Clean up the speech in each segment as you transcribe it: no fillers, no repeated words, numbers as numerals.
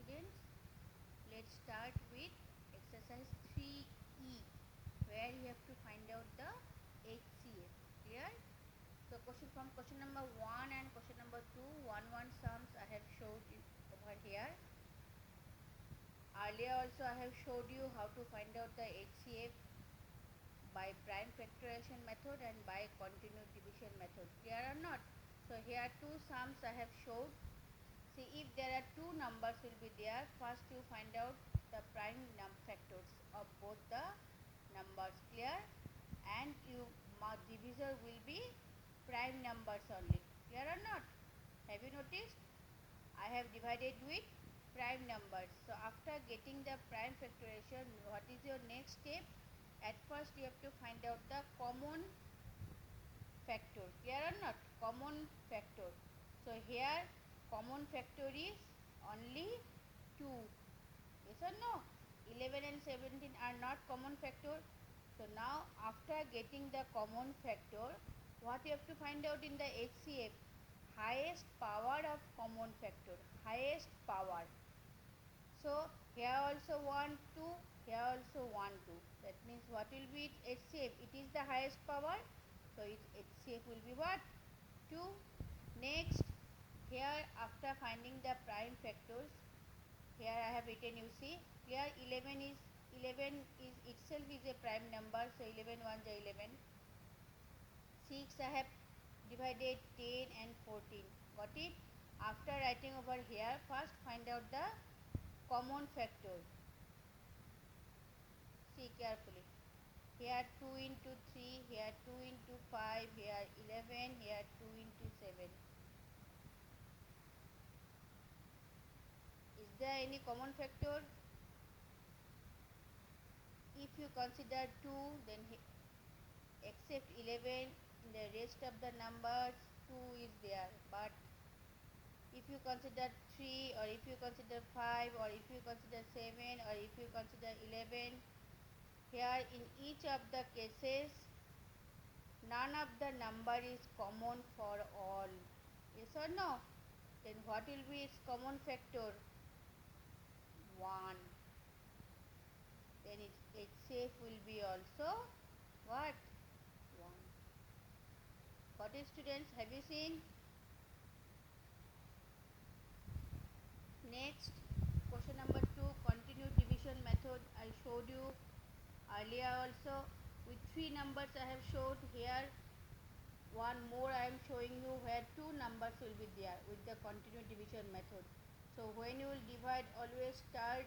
students, let's start with exercise 3E, where you have to find out the HCF. Clear? So question number 1 and question number 2, 1 sums I have showed you over here. Earlier also I have showed you how to find out the HCF by prime factorization method and by continued division method. Clear or not? So here two sums I have showed. See, if there are two numbers will be there, first you find out the prime factors of both the numbers. Clear? And divisor will be prime numbers only. Clear or not? Have you noticed? I have divided with prime numbers. So after getting the prime factorization, what is your next step? At first you have to find out the common factor. Clear or not? Common factor. So here common factor is only 2. Yes or no? 11 and 17 are not common factor. So now after getting the common factor, what you have to find out in the HCF? Highest power of common factor. Highest power. So here also 1, 2, here also 1, 2. That means what will be its HCF? It is the highest power. So its HCF will be what? 2. Next, here after finding the prime factors, here I have written, you see, here 11 is itself is a prime number. So 11 1 is 11. 6 I have divided 10 and 14. Got it? After writing over here, first find out the common factor. See carefully. Here 2 into 3, here 2 into 5, here 11, here 2 into 7. Is there any common factor? If you consider 2, then except 11, in the rest of the numbers 2 is there. But if you consider 3, or if you consider 5, or if you consider 7, or if you consider 11, here in each of the cases none of the number is common for all. Yes or no? Then what will be its common factor? 1. Then its HCF will be also what? 1. Got it, students? Have you seen? Next, question number 2, continued division method. I showed you earlier also. With 3 numbers I have showed here. One more I am showing you where 2 numbers will be there with the continued division method. So when you will divide, always divide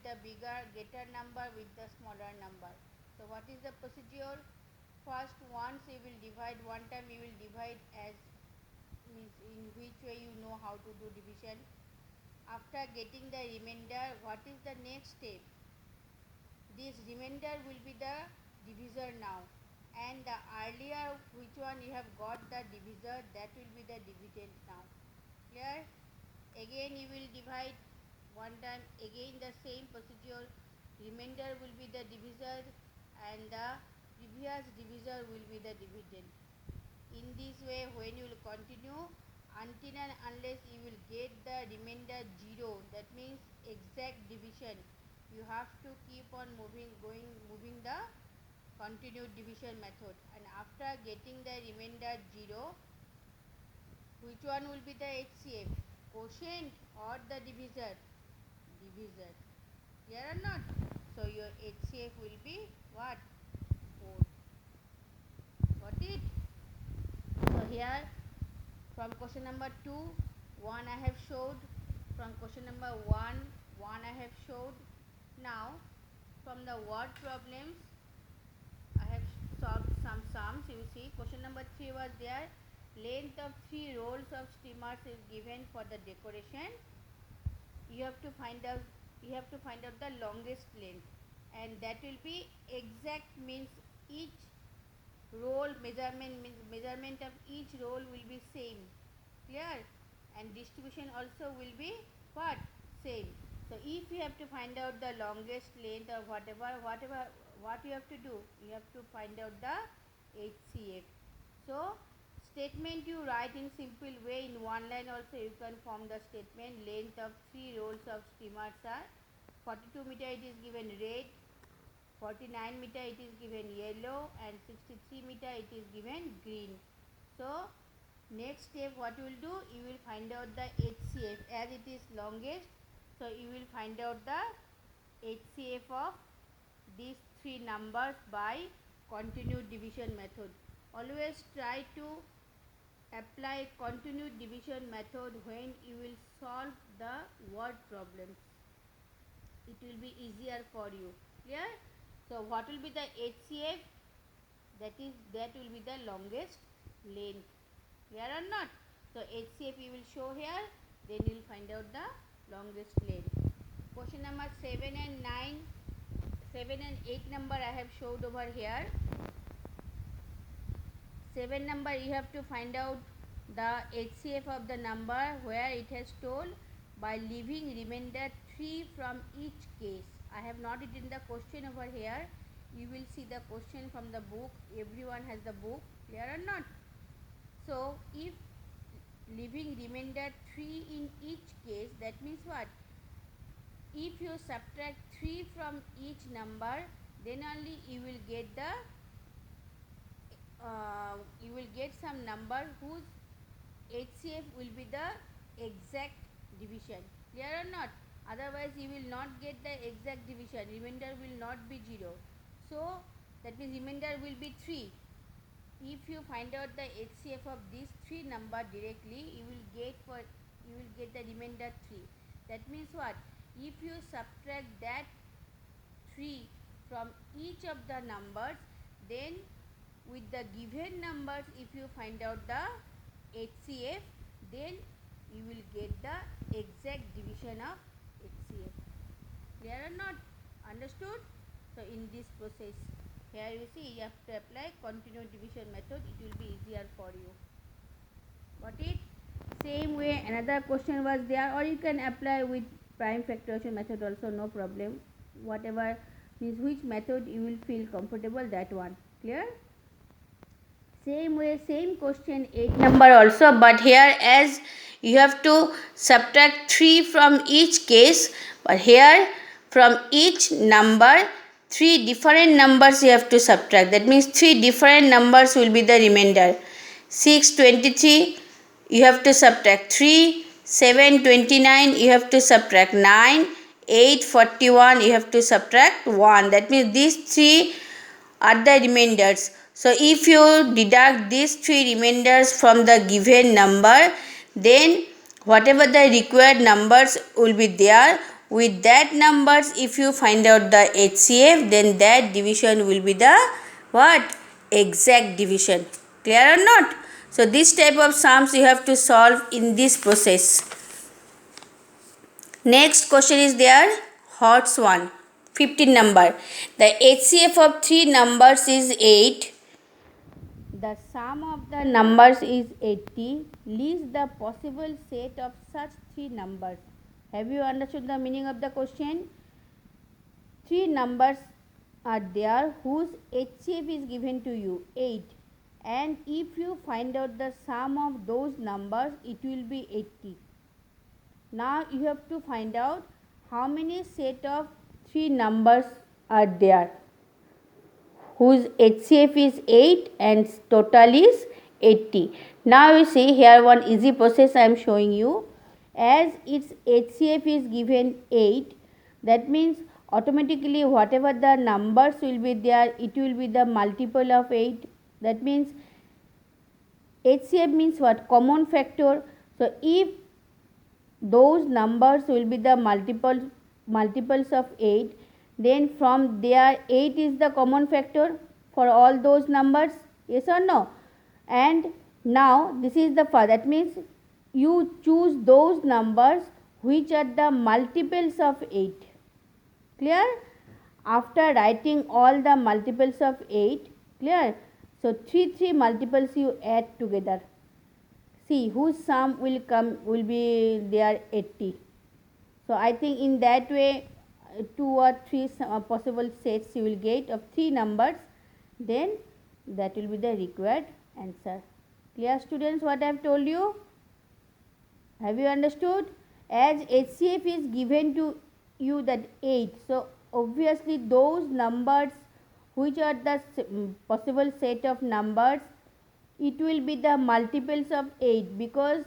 the greater number with the smaller number. So what is the procedure? First, once you will divide, one time you will divide as means in which way you know how to do division. After getting the remainder, what is the next step? This remainder will be the divisor now, and the earlier which one you have got the divisor, that will be the dividend now. Clear? Again you will divide one time, again the same procedure. Remainder will be the divisor and the previous divisor will be the dividend. In this way, when you will continue until and unless you will get the remainder 0, that means exact division, you have to keep on moving the continued division method. And after getting the remainder 0, which one will be the HCF? Quotient or the divisor? Divisor. Clear or not? So your HCF will be what? 4. Got it? So here from question number 2, 1 I have showed. From question number 1, 1 I have showed. Now from the word problems I have solved some sums. You see, question number 3 was there. Length of 3 rolls of streamers is given for the decoration. You have to find out the longest length, and that will be exact, means each roll measurement of each roll will be same. Clear? And distribution also will be what? Same. So if you have to find out the longest length or whatever, what you have to do? You have to find out the HCF. So statement you write in simple way. In one line also you can form the statement. Length of 3 rolls of streamers are 42 meter, it is given red, 49 meter it is given yellow, and 63 meter it is given green. So next step what you will do, you will find out the HCF as it is longest. So you will find out the HCF of these three numbers by continued division method. Always try to apply continued division method when you will solve the word problems. It will be easier for you. Clear? So what will be the HCF? That will be the longest length. Clear or not? So HCF you will show here, then you will find out the longest length. Question number 7 and 9, 7 and 8 number I have showed over here. 7 number you have to find out the HCF of the number where it has told by leaving remainder 3 from each case. I have not written the question over here. You will see the question from the book. Everyone has the book. Clear or not? So if leaving remainder 3 in each case, that means what? If you subtract 3 from each number, then only you will get some number whose HCF will be the exact division. Clear or not? Otherwise you will not get the exact division. Remainder will not be 0. So that means remainder will be 3. If you find out the HCF of these 3 number directly, you will get the remainder 3. That means what? If you subtract that 3 from each of the numbers, then with the given numbers, if you find out the HCF, then you will get the exact division of HCF. Clear or not? Understood? So in this process, here you see you have to apply continuous division method. It will be easier for you. Got it? Same way another question was there, or you can apply with prime factorization method also, no problem. Whatever means which method you will feel comfortable, that one. Clear? Same way, same question 8 number also, but here as you have to subtract 3 from each case, but here from each number 3 different numbers you have to subtract. That means 3 different numbers will be the remainder. 623 you have to subtract 3, 729 you have to subtract 9, 841 you have to subtract 1. That means these 3 are the remainders. So if you deduct these 3 remainders from the given number, then whatever the required numbers will be there, with that numbers if you find out the HCF, then that division will be the what? Exact division. Clear or not? So this type of sums you have to solve in this process. Next question is there, horse one, 15 number. The HCF of 3 numbers is 8. The sum of the numbers is 80. List the possible set of such 3 numbers. Have you understood the meaning of the question? 3 numbers are there whose HCF is given to you, 8. And if you find out the sum of those numbers, it will be 80. Now you have to find out how many set of 3 numbers are there whose HCF is 8 and total is 80. Now you see here one easy process I am showing you. As its HCF is given 8, that means automatically whatever the numbers will be there, it will be the multiple of 8. That means HCF means what? Common factor. So if those numbers will be the multiples of 8, then from there 8 is the common factor for all those numbers, yes or no? And now this is the first, that means you choose those numbers which are the multiples of 8. Clear? After writing all the multiples of 8, clear? So 3 multiples you add together. See whose sum will be there 80. So I think in that way 2 or 3 possible sets you will get of 3 numbers, then that will be the required answer. Clear students what I have told you? Have you understood? As HCF is given to you that 8, so obviously those numbers which are the possible set of numbers, it will be the multiples of 8, because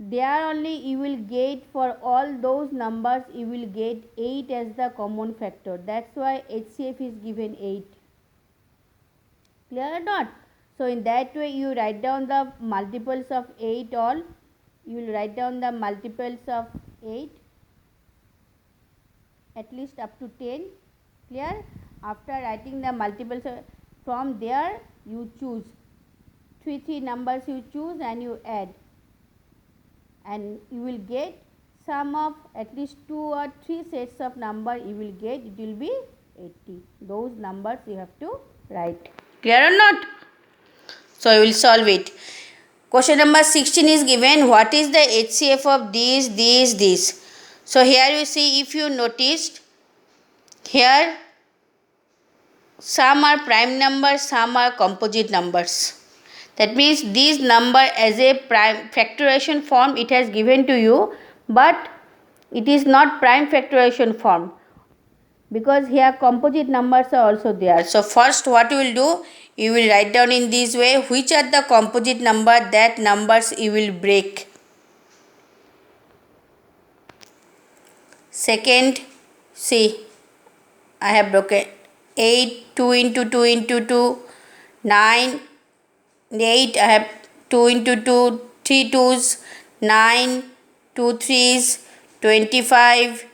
there only you will get, for all those numbers you will get 8 as the common factor. That's why HCF is given 8. Clear or not? So in that way you write down the multiples of 8 all. You will write down the multiples of 8 at least up to 10. Clear? After writing the multiples, from there you choose 3 numbers, you choose and you add, and you will get sum of at least 2 or 3 sets of number you will get. It will be 80. Those numbers you have to write. Clear or not? So you will solve it. Question number 16 is given. What is the HCF of these? So here you see, if you noticed, here some are prime numbers, some are composite numbers. That means these number as a prime factorization form it has given to you, but it is not prime factorization form, because here composite numbers are also there. So first what you will do, you will write down in this way which are the composite number, that numbers you will break. Second, see, I have broken 8, 2 into 2 into 2, 9, 8, I have 2 into 2, 3 2s, 9, 2 3s, 25,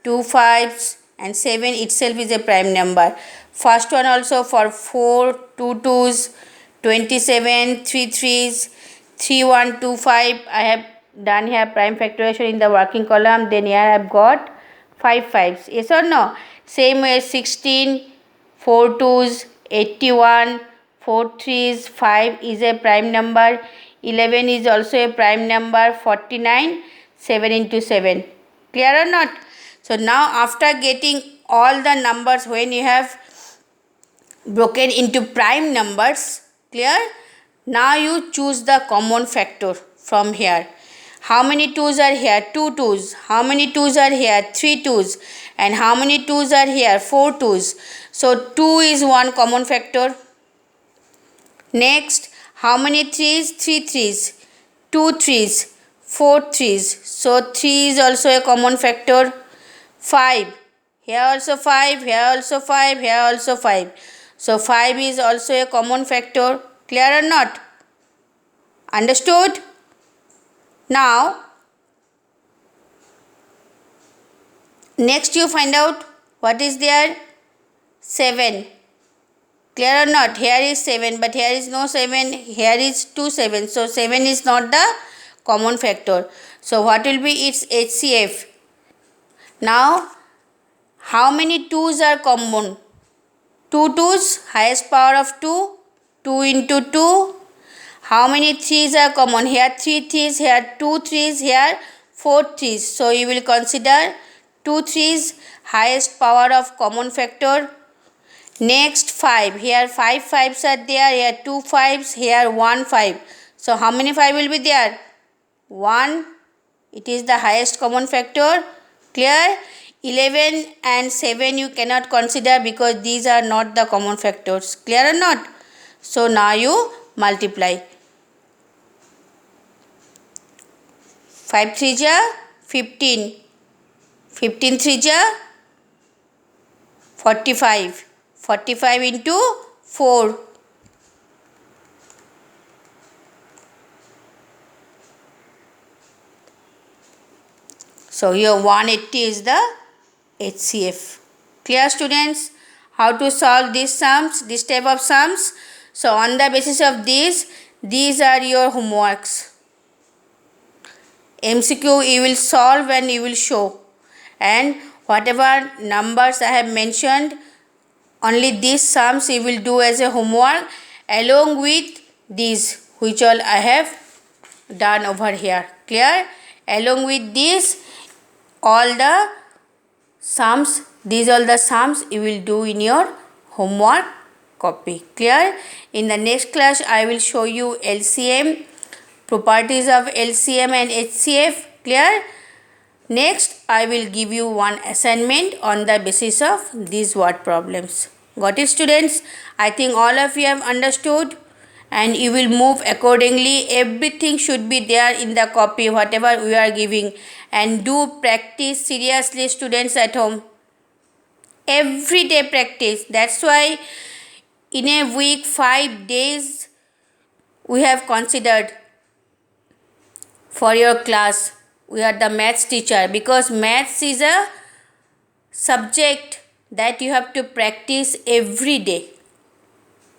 2 5s, and 7 itself is a prime number. First one also for 4, 2 2s, 27, 3 3s, 3 1 2 5. I have done here prime factorization in the working column. Then here I have got 5 5s. Yes or no? Same way 16, 4 2s, 81, 4 3s, 5 is a prime number. 11 is also a prime number. 49, 7 into 7. Clear or not? So now after getting all the numbers, when you have broken into prime numbers, clear? Now you choose the common factor from here. How many 2's are here? 2 2's. How many 2's are here? 3 2's. And how many 2's are here? 4 2's. So 2 is one common factor. Next, how many 3's? 3 3's. 2 3's. 4 3's. So 3 is also a common factor. 5. Here also 5, here also 5, here also 5. So 5 is also a common factor. Clear or not? Understood? Now, next you find out what is there? 7. Clear or not? Here is 7, but here is no 7. Here is 2 7. So 7 is not the common factor. So what will be its HCF? Now, how many 2's are common? 2 2's, highest power of 2, 2 into 2. How many 3's are common? Here 3 3's, here 2 3's, here 4 3's. So you will consider 2 3's highest power of common factor. Next 5. Here 5 5's are there, here 2 5's, here 1 5. So how many 5 will be there? 1. It is the highest common factor. Clear? 11 and 7 you cannot consider because these are not the common factors. Clear or not? So now you multiply. 5 3 ja 15. 15 3 ja 45. 45 into 4. So here 180 is the HCF. Clear students? How to solve these sums, this type of sums? So on the basis of these are your homeworks. MCQ you will solve and you will show. And whatever numbers I have mentioned, only these sums you will do as a homework along with these which all I have done over here. Clear? Along with this, all the sums, these all the sums you will do in your homework copy. Clear? In the next class I will show you LCM, properties of LCM and HCF. Clear? Next I will give you one assignment on the basis of these word problems. Got it, students? I think all of you have understood and you will move accordingly. Everything should be there in the copy whatever we are giving, and do practice seriously, students, at home. Everyday practice. That's why in a week 5 days we have considered for your class. We are the maths teacher, because maths is a subject that you have to practice every day.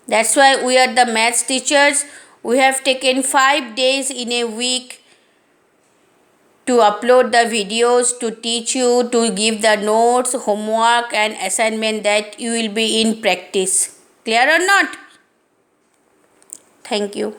That's why we are the maths teachers. We have taken 5 days in a week to upload the videos, to teach you, to give the notes, homework and assignment that you will be in practice. Clear or not? Thank you.